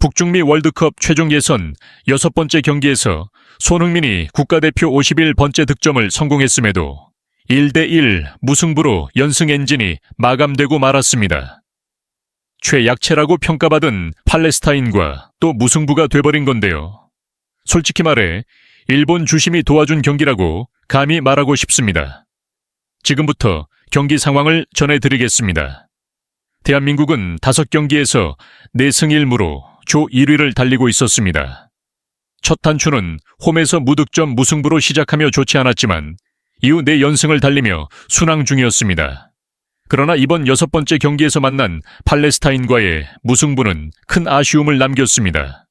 북중미 월드컵 최종 예선 6번째 경기에서 손흥민이 국가대표 51번째 득점을 성공했음에도 1대1 무승부로 연승 엔진이 마감되고 말았습니다. 최약체라고 평가받은 팔레스타인과 또 무승부가 돼버린 건데요. 솔직히 말해 일본 주심이 도와준 경기라고 감히 말하고 싶습니다. 지금부터 경기 상황을 전해드리겠습니다. 대한민국은 5경기에서 4승 1무로 조 1위를 달리고 있었습니다. 첫 단추는 홈에서 무득점 무승부로 시작하며 좋지 않았지만 이후 4연승을 달리며 순항 중이었습니다. 그러나 이번 6번째 경기에서 만난 팔레스타인과의 무승부는 큰 아쉬움을 남겼습니다.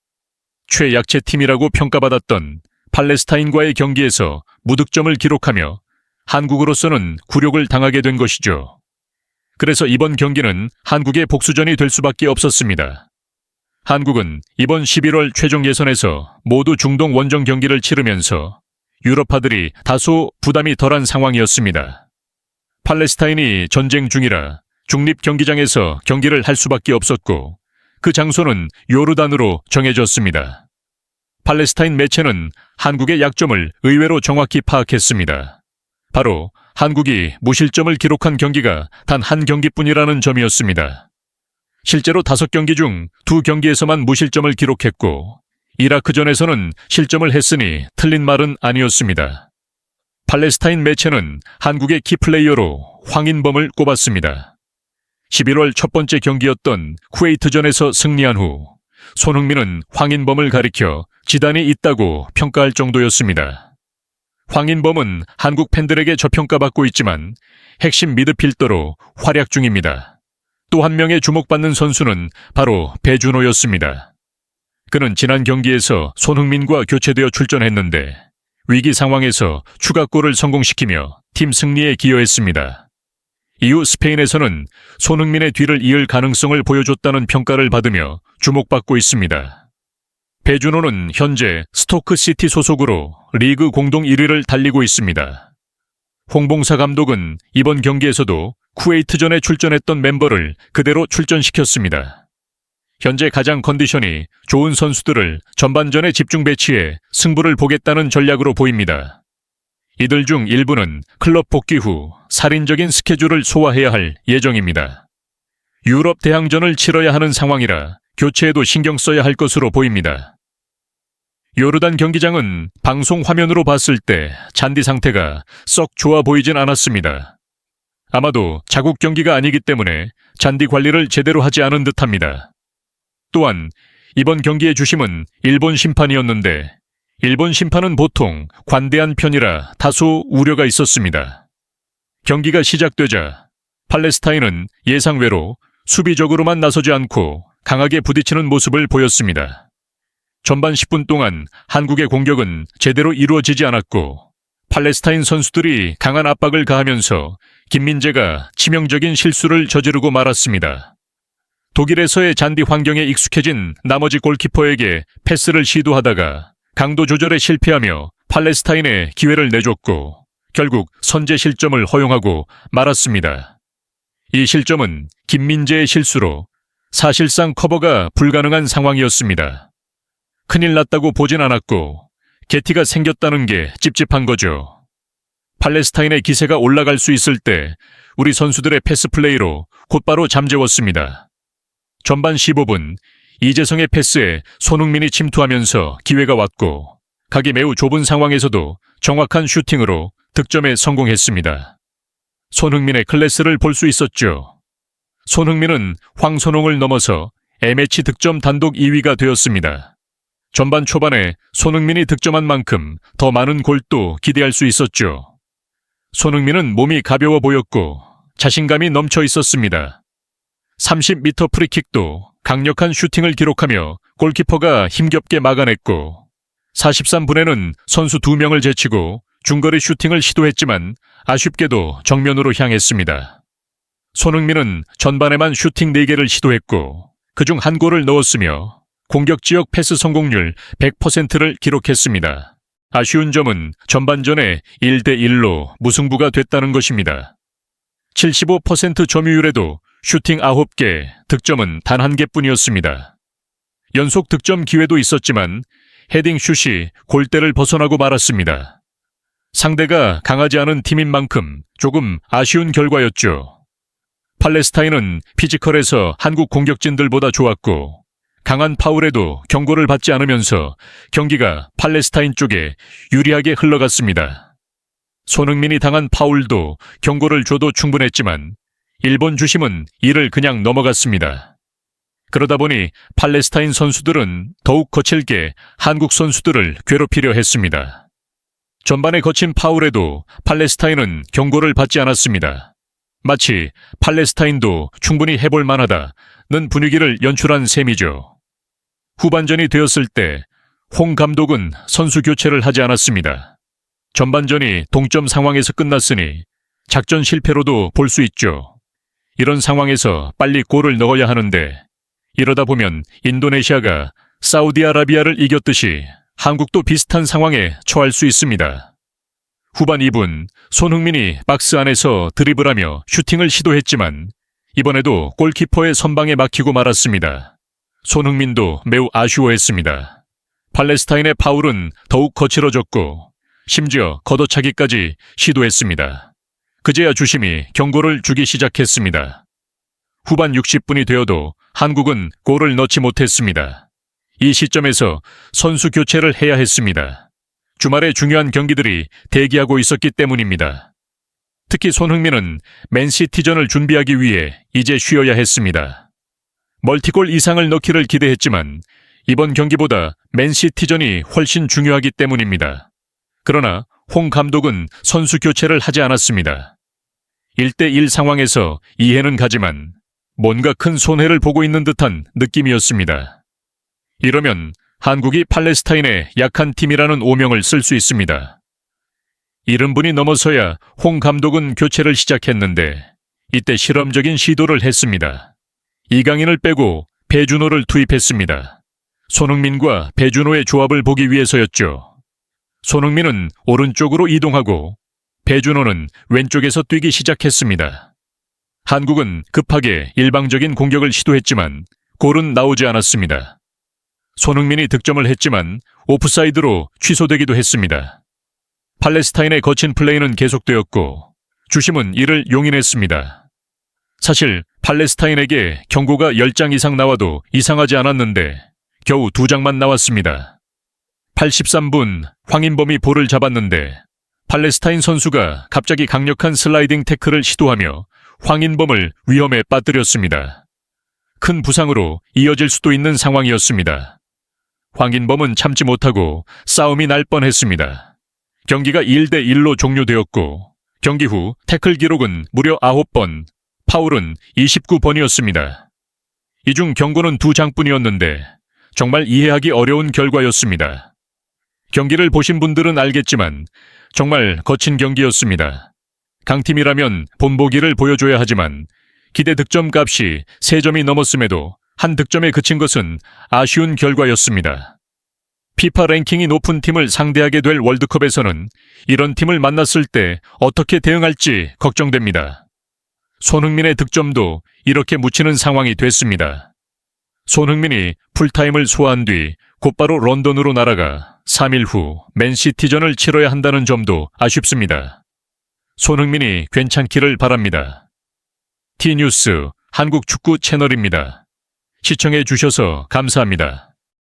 최약체 팀이라고 평가받았던 팔레스타인과의 경기에서 무득점을 기록하며 한국으로서는 굴욕을 당하게 된 것이죠. 그래서 이번 경기는 한국의 복수전이 될 수밖에 없었습니다. 한국은 이번 11월 최종 예선에서 모두 중동 원정 경기를 치르면서 유럽파들이 다소 부담이 덜한 상황이었습니다. 팔레스타인이 전쟁 중이라 중립 경기장에서 경기를 할 수밖에 없었고 그 장소는 요르단으로 정해졌습니다. 팔레스타인 매체는 한국의 약점을 의외로 정확히 파악했습니다. 바로 한국이 무실점을 기록한 경기가 단 한 경기뿐이라는 점이었습니다. 실제로 5경기 중 2경기에서만 무실점을 기록했고 이라크전에서는 실점을 했으니 틀린 말은 아니었습니다. 팔레스타인 매체는 한국의 키플레이어로 황인범을 꼽았습니다. 11월 첫 번째 경기였던 쿠웨이트전에서 승리한 후 손흥민은 황인범을 가리켜 지단이 있다고 평가할 정도였습니다. 황인범은 한국 팬들에게 저평가받고 있지만 핵심 미드필더로 활약 중입니다. 또 한 명의 주목받는 선수는 바로 배준호였습니다. 그는 지난 경기에서 손흥민과 교체되어 출전했는데 위기 상황에서 추가골을 성공시키며 팀 승리에 기여했습니다. 이후 스페인에서는 손흥민의 뒤를 이을 가능성을 보여줬다는 평가를 받으며 주목받고 있습니다. 배준호는 현재 스토크시티 소속으로 리그 공동 1위를 달리고 있습니다. 홍봉사 감독은 이번 경기에서도 쿠웨이트전에 출전했던 멤버를 그대로 출전시켰습니다. 현재 가장 컨디션이 좋은 선수들을 전반전에 집중 배치해 승부를 보겠다는 전략으로 보입니다. 이들 중 일부는 클럽 복귀 후 살인적인 스케줄을 소화해야 할 예정입니다. 유럽 대항전을 치러야 하는 상황이라 교체에도 신경 써야 할 것으로 보입니다. 요르단 경기장은 방송 화면으로 봤을 때 잔디 상태가 썩 좋아 보이진 않았습니다. 아마도 자국 경기가 아니기 때문에 잔디 관리를 제대로 하지 않은 듯합니다. 또한 이번 경기의 주심은 일본 심판이었는데 일본 심판은 보통 관대한 편이라 다소 우려가 있었습니다. 경기가 시작되자 팔레스타인은 예상외로 수비적으로만 나서지 않고 강하게 부딪히는 모습을 보였습니다. 전반 10분 동안 한국의 공격은 제대로 이루어지지 않았고 팔레스타인 선수들이 강한 압박을 가하면서 김민재가 치명적인 실수를 저지르고 말았습니다. 독일에서의 잔디 환경에 익숙해진 나머지 골키퍼에게 패스를 시도하다가 강도 조절에 실패하며 팔레스타인에 기회를 내줬고 결국 선제 실점을 허용하고 말았습니다. 이 실점은 김민재의 실수로 사실상 커버가 불가능한 상황이었습니다. 큰일 났다고 보진 않았고 게티가 생겼다는 게 찝찝한 거죠. 팔레스타인의 기세가 올라갈 수 있을 때 우리 선수들의 패스 플레이로 곧바로 잠재웠습니다. 전반 15분 이재성의 패스에 손흥민이 침투하면서 기회가 왔고 각이 매우 좁은 상황에서도 정확한 슈팅으로 득점에 성공했습니다. 손흥민의 클래스를 볼 수 있었죠. 손흥민은 황선홍을 넘어서 A매치 득점 단독 2위가 되었습니다. 전반 초반에 손흥민이 득점한 만큼 더 많은 골도 기대할 수 있었죠. 손흥민은 몸이 가벼워 보였고 자신감이 넘쳐 있었습니다. 30m 프리킥도 강력한 슈팅을 기록하며 골키퍼가 힘겹게 막아냈고 43분에는 선수 2명을 제치고 중거리 슈팅을 시도했지만 아쉽게도 정면으로 향했습니다. 손흥민은 전반에만 슈팅 4개를 시도했고 그중 한 골을 넣었으며 공격 지역 패스 성공률 100%를 기록했습니다. 아쉬운 점은 전반전에 1대1로 무승부가 됐다는 것입니다. 75% 점유율에도 슈팅 9개, 득점은 단 1개뿐이었습니다. 연속 득점 기회도 있었지만 헤딩 슛이 골대를 벗어나고 말았습니다. 상대가 강하지 않은 팀인 만큼 조금 아쉬운 결과였죠. 팔레스타인은 피지컬에서 한국 공격진들보다 좋았고 강한 파울에도 경고를 받지 않으면서 경기가 팔레스타인 쪽에 유리하게 흘러갔습니다. 손흥민이 당한 파울도 경고를 줘도 충분했지만 일본 주심은 이를 그냥 넘어갔습니다. 그러다 보니 팔레스타인 선수들은 더욱 거칠게 한국 선수들을 괴롭히려 했습니다. 전반에 거친 파울에도 팔레스타인은 경고를 받지 않았습니다. 마치 팔레스타인도 충분히 해볼 만하다는 분위기를 연출한 셈이죠. 후반전이 되었을 때 홍 감독은 선수 교체를 하지 않았습니다. 전반전이 동점 상황에서 끝났으니 작전 실패로도 볼 수 있죠. 이런 상황에서 빨리 골을 넣어야 하는데 이러다 보면 인도네시아가 사우디아라비아를 이겼듯이 한국도 비슷한 상황에 처할 수 있습니다. 후반 2분 손흥민이 박스 안에서 드리블하며 슈팅을 시도했지만 이번에도 골키퍼의 선방에 막히고 말았습니다. 손흥민도 매우 아쉬워했습니다. 팔레스타인의 파울은 더욱 거칠어졌고 심지어 걷어차기까지 시도했습니다. 그제야 주심이 경고를 주기 시작했습니다. 후반 60분이 되어도 한국은 골을 넣지 못했습니다. 이 시점에서 선수 교체를 해야 했습니다. 주말에 중요한 경기들이 대기하고 있었기 때문입니다. 특히 손흥민은 맨시티전을 준비하기 위해 이제 쉬어야 했습니다. 멀티골 이상을 넣기를 기대했지만 이번 경기보다 맨시티전이 훨씬 중요하기 때문입니다. 그러나 홍 감독은 선수 교체를 하지 않았습니다. 1대1 상황에서 이해는 가지만 뭔가 큰 손해를 보고 있는 듯한 느낌이었습니다. 이러면 한국이 팔레스타인의 약한 팀이라는 오명을 쓸 수 있습니다. 70분이 넘어서야 홍 감독은 교체를 시작했는데 이때 실험적인 시도를 했습니다. 이강인을 빼고 배준호를 투입했습니다. 손흥민과 배준호의 조합을 보기 위해서였죠. 손흥민은 오른쪽으로 이동하고 배준호는 왼쪽에서 뛰기 시작했습니다. 한국은 급하게 일방적인 공격을 시도했지만 골은 나오지 않았습니다. 손흥민이 득점을 했지만 오프사이드로 취소되기도 했습니다. 팔레스타인의 거친 플레이는 계속되었고 주심은 이를 용인했습니다. 사실 팔레스타인에게 경고가 10장 이상 나와도 이상하지 않았는데 겨우 2장만 나왔습니다. 83분 황인범이 볼을 잡았는데 팔레스타인 선수가 갑자기 강력한 슬라이딩 태클을 시도하며 황인범을 위험에 빠뜨렸습니다. 큰 부상으로 이어질 수도 있는 상황이었습니다. 황인범은 참지 못하고 싸움이 날 뻔했습니다. 경기가 1대1로 종료되었고 경기 후 태클 기록은 무려 9번, 파울은 29번이었습니다. 이 중 경고는 2장뿐이었는데 정말 이해하기 어려운 결과였습니다. 경기를 보신 분들은 알겠지만 정말 거친 경기였습니다. 강팀이라면 본보기를 보여줘야 하지만 기대 득점 값이 3점이 넘었음에도 한 득점에 그친 것은 아쉬운 결과였습니다. 피파 랭킹이 높은 팀을 상대하게 될 월드컵에서는 이런 팀을 만났을 때 어떻게 대응할지 걱정됩니다. 손흥민의 득점도 이렇게 묻히는 상황이 됐습니다. 손흥민이 풀타임을 소화한 뒤 곧바로 런던으로 날아가 3일 후 맨시티전을 치러야 한다는 점도 아쉽습니다. 손흥민이 괜찮기를 바랍니다. T뉴스 한국 축구 채널입니다. 시청해 주셔서 감사합니다.